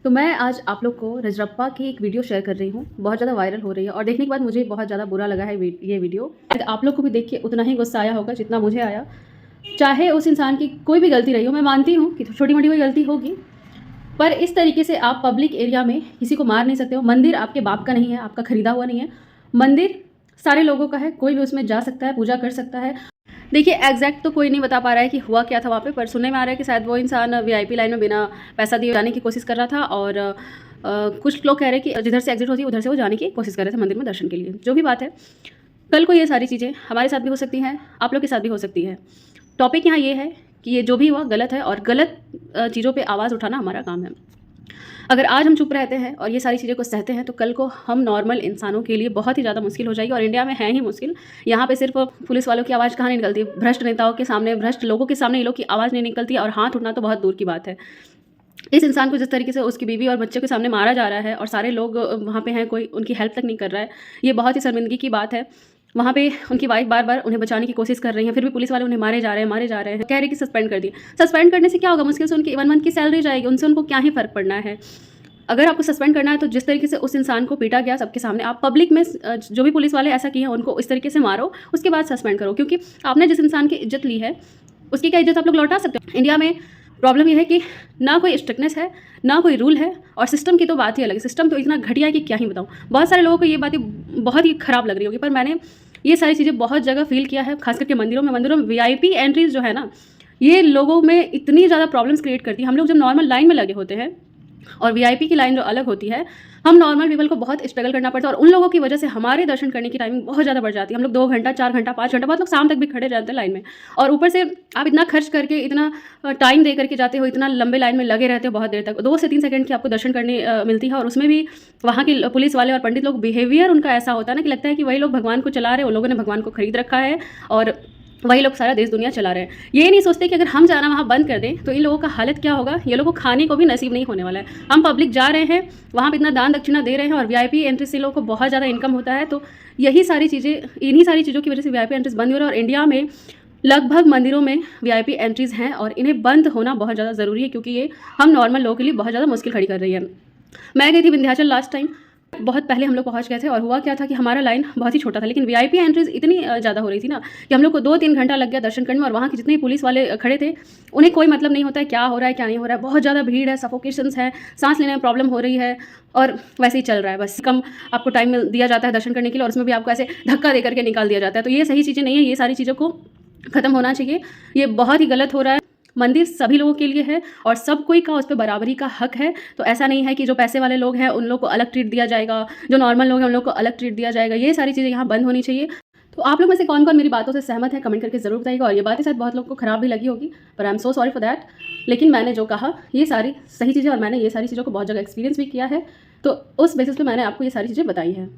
तो मैं आज आप लोग को रजरप्पा की एक वीडियो शेयर कर रही हूँ। बहुत ज़्यादा वायरल हो रही है और देखने के बाद मुझे बहुत ज़्यादा बुरा लगा है ये वीडियो। आप लोग को भी देख के उतना ही गुस्सा आया होगा जितना मुझे आया। चाहे उस इंसान की कोई भी गलती रही हो, मैं मानती हूँ कि छोटी-मोटी कोई गलती होगी, पर इस तरीके से आप पब्लिक एरिया में किसी को मार नहीं सकते हो। मंदिर आपके बाप का नहीं है, आपका खरीदा हुआ नहीं है। मंदिर सारे लोगों का है, कोई भी उसमें जा सकता है, पूजा कर सकता है। देखिए एग्जैक्ट तो कोई नहीं बता पा रहा है कि हुआ क्या था वहाँ पे, पर सुनने में आ रहा है कि शायद वो इंसान वीआईपी लाइन में बिना पैसा दिए जाने की कोशिश कर रहा था और कुछ लोग कह रहे हैं कि जिधर से एग्जिट होती है उधर से वो जाने की कोशिश कर रहे थे मंदिर में दर्शन के लिए। जो भी बात है, कल को ये सारी चीज़ें हमारे साथ भी हो सकती हैं, आप लोग के साथ भी हो सकती है। टॉपिक यहाँ ये है कि ये जो भी हुआ गलत है और गलत चीज़ों पर आवाज़ उठाना हमारा काम है। अगर आज हम चुप रहते हैं और ये सारी चीज़ें को सहते हैं तो कल को हम नॉर्मल इंसानों के लिए बहुत ही ज़्यादा मुश्किल हो जाएगी। और इंडिया में है ही मुश्किल। यहाँ पे सिर्फ पुलिस वालों की आवाज़ कहाँ नहीं निकलती, भ्रष्ट नेताओं के सामने, भ्रष्ट लोगों के सामने ये लोग की आवाज़ नहीं निकलती और हाथ उठना तो बहुत दूर की बात है। इस इंसान को जिस तरीके से उसकी बीवी और बच्चों के सामने मारा जा रहा है और सारे लोग वहाँ पे हैं, कोई उनकी हेल्प तक नहीं कर रहा है, ये बहुत ही शर्मिंदगी की बात है। वहाँ पे उनकी वाइफ बार बार उन्हें बचाने की कोशिश कर रही हैं, फिर भी पुलिस वाले उन्हें मारे जा रहे हैं, कह रहे हैं कि सस्पेंड कर दिए। सस्पेंड करने से क्या होगा? मुश्किल से उनकी 1 मंथ की सैलरी जाएगी, उनसे उनको क्या ही फ़र्क पड़ना है। अगर आपको सस्पेंड करना है तो जिस तरीके से उस इंसान को पीटा गया सबके सामने, आप पब्लिक में जो भी पुलिस वाले ऐसा किए हैं उनको इस तरीके से मारो, उसके बाद सस्पेंड करो। क्योंकि आपने जिस इंसान की इज्जत ली है उसकी क्या इज्जत आप लोग लौटा सकते हो? इंडिया में प्रॉब्लम ये है कि ना कोई स्ट्रिक्टनेस है, ना कोई रूल है, और सिस्टम की तो बात ही अलग है। सिस्टम तो इतना घटिया है कि क्या ही बताऊँ। बहुत सारे लोगों को ये बातें बहुत ही ख़राब लग रही होगी, पर मैंने ये सारी चीज़ें बहुत जगह फील किया है, खास करके मंदिरों में वीआईपी एंट्रीज जो है ना, ये लोगों में इतनी ज़्यादा प्रॉब्लम्स क्रिएट करती है। हम लोग जब नॉर्मल लाइन में लगे होते हैं और वीआईपी की लाइन जो अलग होती है, हम नॉर्मल पीपल को बहुत स्ट्रगल करना पड़ता है और उन लोगों की वजह से हमारे दर्शन करने की टाइमिंग बहुत ज़्यादा बढ़ जाती है। हम लोग 2 घंटा, 4 घंटा, 5 घंटा, बहुत लोग शाम तक भी खड़े रहते हैं लाइन में। और ऊपर से आप इतना खर्च करके, इतना टाइम दे करके जाते हो, इतना लंबे लाइन में लगे रहते हो बहुत देर तक। 2 से 3 सेकंड की आपको दर्शन करने मिलती है और उसमें भी वहाँ के पुलिस वाले और पंडित लोग बिहेवियर उनका ऐसा होता है ना कि लगता है कि वही लोग भगवान को चला रहे हैं, उन लोगों ने भगवान को खरीद रखा है और वही लोग सारा देश दुनिया चला रहे हैं। ये नहीं सोचते कि अगर हम जाना वहाँ बंद कर दें तो इन लोगों का हालत क्या होगा। ये लोगों को खाने को भी नसीब नहीं होने वाला है। हम पब्लिक जा रहे हैं, वहाँ पे इतना दान दक्षिणा दे रहे हैं और वीआईपी एंट्री से लोगों को बहुत ज़्यादा इनकम होता है। तो यही सारी चीज़ें, इन्हीं सारी चीज़ों की वजह से वीआईपी एंट्रीज बंद हो रहा है। और इंडिया में लगभग मंदिरों में वीआईपी एंट्रीज़ हैं और इन्हें बंद होना बहुत ज़्यादा ज़रूरी है, क्योंकि ये हम नॉर्मल लोगों के लिए बहुत ज़्यादा मुश्किल खड़ी कर रही है। मैं गई थी विंध्याचल लास्ट टाइम, बहुत पहले हम लोग पहुंच गए थे और हुआ क्या था कि हमारा लाइन बहुत ही छोटा था, लेकिन वीआईपी एंट्रीज इतनी ज़्यादा हो रही थी ना कि हम लोग को 2-3 घंटा लग गया दर्शन करने में। और वहाँ के जितने पुलिस वाले खड़े थे उन्हें कोई मतलब नहीं होता है क्या हो रहा है क्या नहीं हो रहा है। बहुत ज़्यादा भीड़ है, सफोकेशंस है, सांस लेने में प्रॉब्लम हो रही है और वैसे ही चल रहा है। बस कम आपको टाइम दिया जाता है दर्शन करने के लिए और उसमें भी आपको ऐसे धक्का दे करके निकाल दिया जाता है। तो ये सही चीज़ें नहीं है, ये सारी चीज़ों को ख़त्म होना चाहिए। ये बहुत ही गलत हो रहा है। मंदिर सभी लोगों के लिए है और सब कोई का उस पर बराबरी का हक है। तो ऐसा नहीं है कि जो पैसे वाले लोग हैं उन लोग को अलग ट्रीट दिया जाएगा, जो नॉर्मल लोग हैं उन लोग को अलग ट्रीट दिया जाएगा। ये सारी चीज़ें यहाँ बंद होनी चाहिए। तो आप लोग में से कौन कौन मेरी बातों से सहमत है कमेंट करके ज़रूर बताइएगा। और ये बातें शायद बहुत लोगों को ख़राब भी लगी होगी, पर I am so sorry for that. लेकिन मैंने जो कहा ये सारी सही चीज़ें और मैंने ये सारी चीज़ों को बहुत जगह एक्सपीरियंस भी किया है, तो उस बेसिस पे मैंने आपको ये सारी चीज़ें बताई हैं।